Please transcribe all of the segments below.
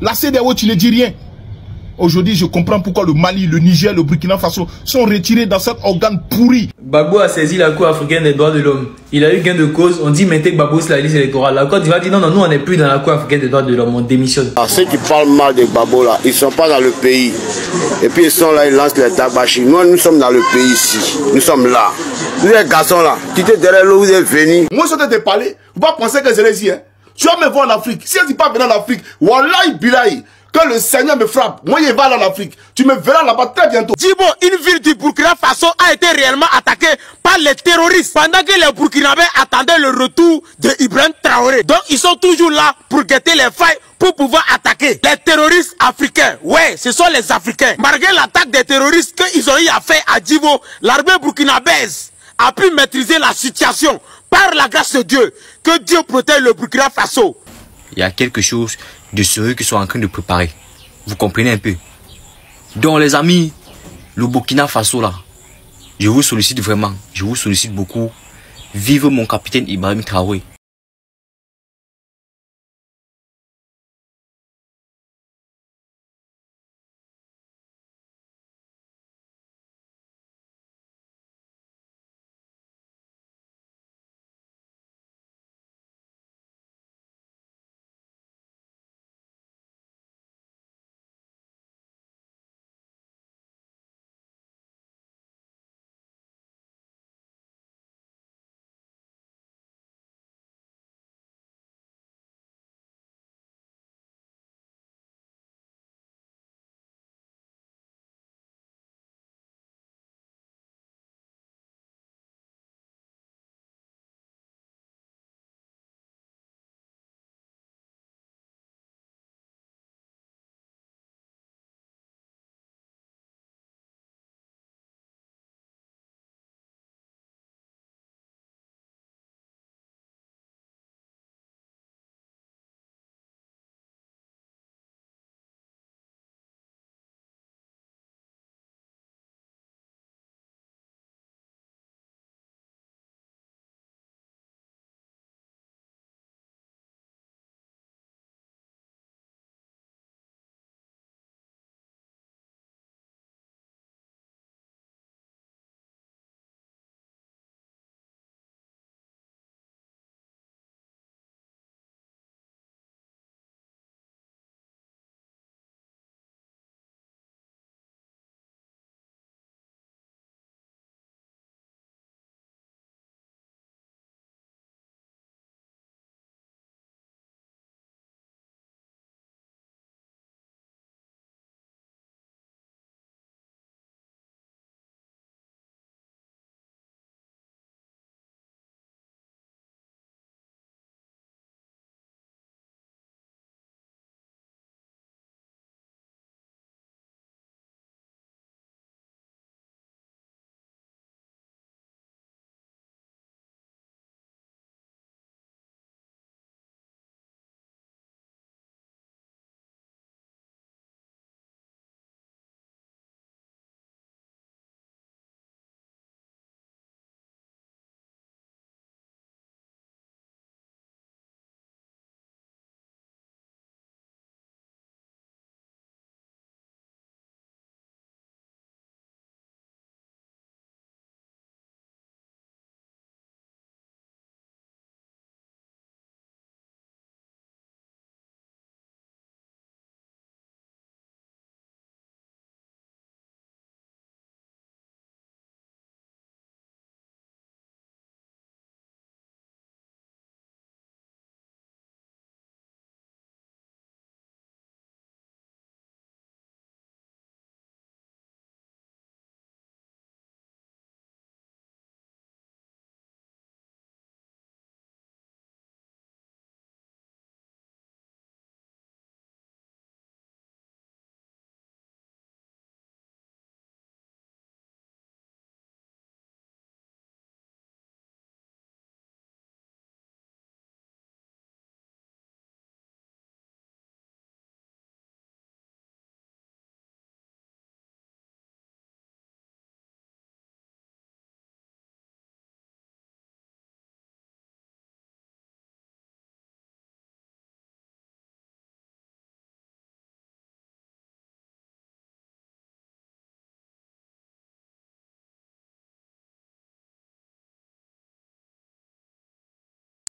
La CEDEAO, tu ne dis rien. Aujourd'hui, je comprends pourquoi le Mali, le Niger, le Burkina Faso sont retirés dans cet organe pourri. Gbagbo a saisi la Cour africaine des droits de l'homme. Il a eu gain de cause. On dit mettez Gbagbo sur la liste électorale. La Côte d'Ivoire dit non, non, nous on n'est plus dans la Cour africaine des droits de l'homme. On démissionne. Ceux qui parlent mal de Gbagbo là, ils ne sont pas dans le pays. Et puis ils sont là, ils lancent les tabachis. Nous sommes dans le pays ici. Nous sommes là. Vous êtes garçons là, qui étaient derrière l'eau, vous êtes venus. Moi, je suis en train de te parler. Vous ne pas penser que je l'ai dit. Hein. Tu vas me voir en Afrique. Si je ne dis pas venir en Afrique, wallahi bilahi. Quand le Seigneur me frappe, moi je vais aller en Afrique. Tu me verras là-bas très bientôt. Djibo, une ville du Burkina Faso a été réellement attaquée par les terroristes pendant que les Burkinabés attendaient le retour de Ibrahim Traoré. Donc ils sont toujours là pour guetter les failles pour pouvoir attaquer les terroristes africains. Ouais, ce sont les Africains. Malgré l'attaque des terroristes qu'ils ont eu à faire à Djibo, l'armée burkinabèse a pu maîtriser la situation par la grâce de Dieu. Que Dieu protège le Burkina Faso. Il y a quelque chose de sérieux qu'ils sont en train de préparer. Vous comprenez un peu? Donc les amis, le Burkina Faso là, je vous sollicite vraiment, je vous sollicite beaucoup. Vive mon capitaine Ibrahim Traoré.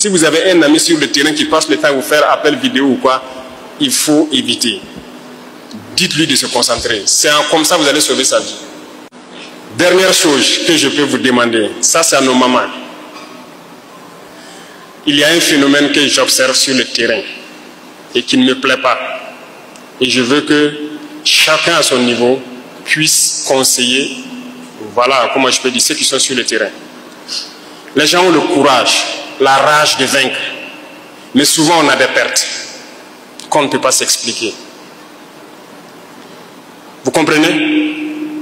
Si vous avez un ami sur le terrain qui passe le temps à vous faire appel vidéo ou quoi, il faut éviter. Dites-lui de se concentrer. C'est comme ça que vous allez sauver sa vie. Dernière chose que je peux vous demander, ça c'est à nos mamans. Il y a un phénomène que j'observe sur le terrain et qui ne me plaît pas. Et je veux que chacun à son niveau puisse conseiller, voilà comment je peux dire, ceux qui sont sur le terrain. Les gens ont le courage, la rage de vaincre. Mais souvent on a des pertes qu'on ne peut pas s'expliquer. Vous comprenez?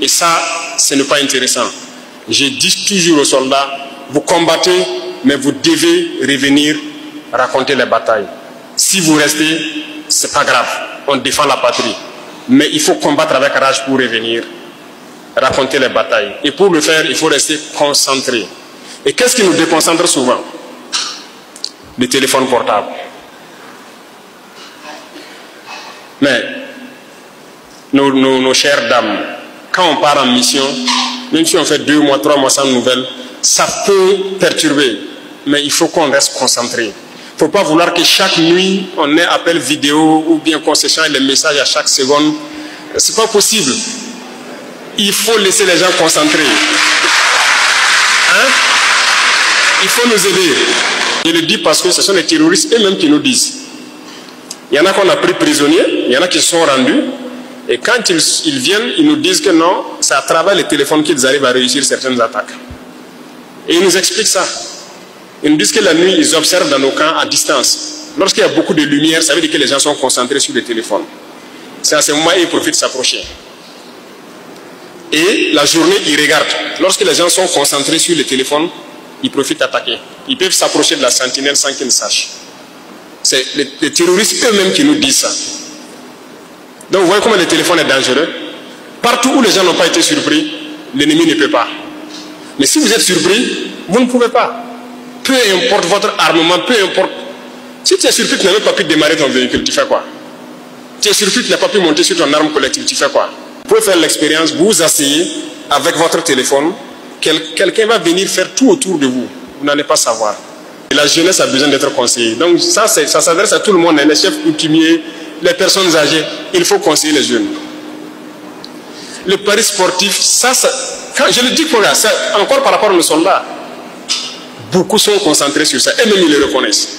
Et ça, ce n'est pas intéressant. Je dis toujours aux soldats, vous combattez, mais vous devez revenir raconter les batailles. Si vous restez, ce n'est pas grave. On défend la patrie. Mais il faut combattre avec rage pour revenir raconter les batailles. Et pour le faire, il faut rester concentré. Et qu'est-ce qui nous déconcentre souvent? Le téléphone portable. Mais nos chères dames, quand on part en mission, même si on fait 2 mois, 3 mois sans nouvelles, ça peut perturber. Mais il faut qu'on reste concentré. Il ne faut pas vouloir que chaque nuit, on ait appel vidéo ou bien qu'on s'échange les messages à chaque seconde. Ce n'est pas possible. Il faut laisser les gens concentrés. Hein? Il faut nous aider. Je le dis parce que ce sont les terroristes eux-mêmes qui nous disent. Il y en a qu'on a pris prisonniers, il y en a qui sont rendus. Et quand ils viennent, ils nous disent que non, c'est à travers les téléphones qu'ils arrivent à réussir certaines attaques. Et ils nous expliquent ça. Ils nous disent que la nuit, ils observent dans nos camps à distance. Lorsqu'il y a beaucoup de lumière, ça veut dire que les gens sont concentrés sur les téléphones. C'est à ce moment où ils profitent de s'approcher. Et la journée, ils regardent. Lorsque les gens sont concentrés sur les téléphones, ils profitent d'attaquer. Ils peuvent s'approcher de la sentinelle sans qu'ils ne sachent. C'est les terroristes eux-mêmes qui nous disent ça. Donc vous voyez comment le téléphone est dangereux. Partout où les gens n'ont pas été surpris, l'ennemi ne peut pas. Mais si vous êtes surpris, vous ne pouvez pas. Peu importe votre armement, peu importe. Si tu es surpris, tu n'as même pas pu démarrer ton véhicule, tu fais quoi? Tu es surpris, tu n'as pas pu monter sur ton arme collective, tu fais quoi? Vous pouvez faire l'expérience, vous vous asseyez avec votre téléphone, quelqu'un va venir faire tout autour de vous. Vous n'allez pas savoir. Et la jeunesse a besoin d'être conseillée. Donc ça s'adresse à tout le monde, les chefs coutumiers, les personnes âgées. Il faut conseiller les jeunes. Le pari sportif, quand je le dis encore par rapport aux soldats, beaucoup sont concentrés sur ça, et même ils le reconnaissent.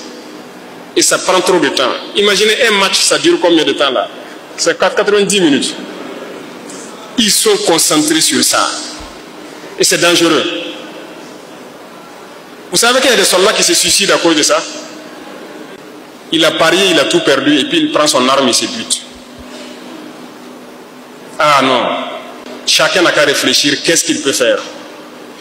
Et ça prend trop de temps. Imaginez un match, ça dure combien de temps là? C'est 90 minutes. Ils sont concentrés sur ça. Et c'est dangereux. Vous savez qu'il y a des soldats qui se suicident à cause de ça? Il a parié, il a tout perdu, et puis il prend son arme et se bute. Ah non. Chacun n'a qu'à réfléchir qu'est-ce qu'il peut faire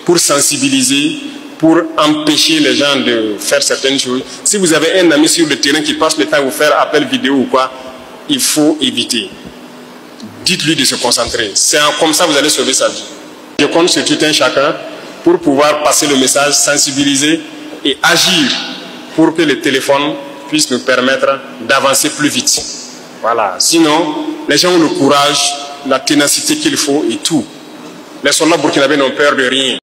pour sensibiliser, pour empêcher les gens de faire certaines choses. Si vous avez un ami sur le terrain qui passe le temps à vous faire appel vidéo ou quoi, il faut éviter. Dites-lui de se concentrer. C'est comme ça que vous allez sauver sa vie. Je compte sur tout un chacun pour pouvoir passer le message, sensibiliser et agir pour que le téléphone puisse nous permettre d'avancer plus vite. Voilà. Sinon, les gens ont le courage, la ténacité qu'il faut et tout. Les soldats burkinabés n'ont peur de rien.